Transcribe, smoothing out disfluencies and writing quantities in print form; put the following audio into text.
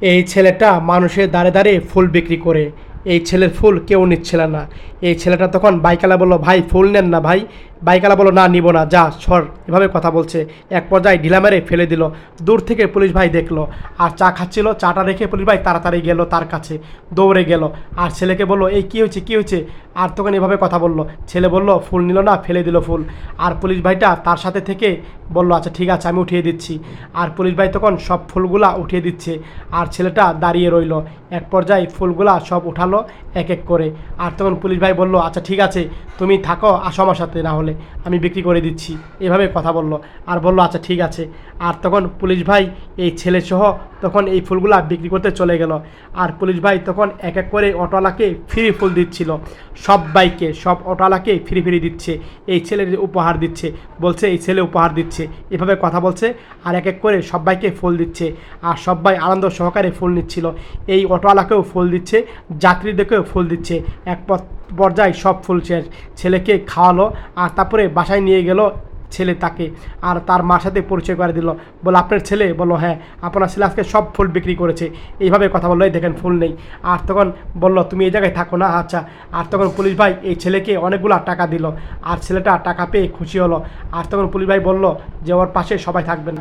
এই ছেলেটা মানুষের দাঁড়ে দাঁড়ে ফুল বিক্রি করে। এই ছেলের ফুল কেউ নিচ্ছিল না। এই ছেলেটা তখন বাইকালা বলল, ভাই ফুল নেন না ভাই। বাইকালা বলল, না নিব না, যা সর। এভাবে কথা বলছে। এক পর্যায়ে ঢিলা মেরে ফেলে দিল। দূর থেকে পুলিশ ভাই দেখলো। আর চা খাচ্ছিল, চাটা রেখে পুলিশ ভাই তাড়াতাড়ি গেল তার কাছে, দৌড়ে গেল। আর ছেলেকে বলল, এই কী হয়েছে কী হয়েছে। আর তখন এভাবে কথা বলল। ছেলে বলল, ফুল নিল না, ফেলে দিল ফুল। আর পুলিশ ভাইটা তার সাথে থেকে বলল, আচ্ছা ঠিক আছে, আমি উঠিয়ে দিচ্ছি। আর পুলিশ ভাই তখন সব ফুলগুলা উঠিয়ে দিচ্ছে। আর ছেলেটা দাঁড়িয়ে রইল। এক পর্যায়ে ফুলগুলা সব উঠালো এক এক করে। আর তখন পুলিশ ভাই বলল, আচ্ছা ঠিক আছে, তুমি থাকো, আসো আমার সাথে, না হলে আমি বিক্রি করে দিচ্ছি। এভাবে কথা বলল। আর বলল, আচ্ছা ঠিক আছে। আর তখন পুলিশ ভাই এই ছেলেসহ তখন এই ফুলগুলা বিক্রি করতে চলে গেল। আর পুলিশ ভাই তখন এক এক করে অটোওয়ালাকে ফ্রি ফুল দিচ্ছিল। সব বাইকে সব অটোওয়ালাকে ফ্রি ফ্রি দিচ্ছে। এই ছেলের উপহার দিচ্ছে, বলছে এই ছেলে উপহার দিচ্ছে। এভাবে কথা বলছে। আর এক এক করে সবাইকে ফুল দিচ্ছে। আর সবাই আনন্দ সহকারে ফুল নিচ্ছিল। এই অটোওয়ালাকেও ফুল দিচ্ছে, যাত্রীদেরকেও ফুল দিচ্ছে। এক পর্যায়ে সব ফুল শেষ। ছেলেকে খাওয়ালো। আর তারপরে বাসায় নিয়ে গেল ছেলে তাকে। আর তার মার সাথে পরিচয় করে দিল। বলো, আপনার ছেলে? বললো, হ্যাঁ, আপনার ছেলে আজকে সব ফুল বিক্রি করেছে। এইভাবে কথা বললো, এই দেখেন ফুল নেই। আর তখন বললো, তুমি এই জায়গায় থাকো না, আচ্ছা। আর তখন পুলিশ ভাই এই ছেলেকে অনেকগুলো টাকা দিল। আর ছেলেটা টাকা পেয়ে খুশি হলো। আর তখন পুলিশ ভাই বলল যে ওর পাশে সবাই থাকবেন।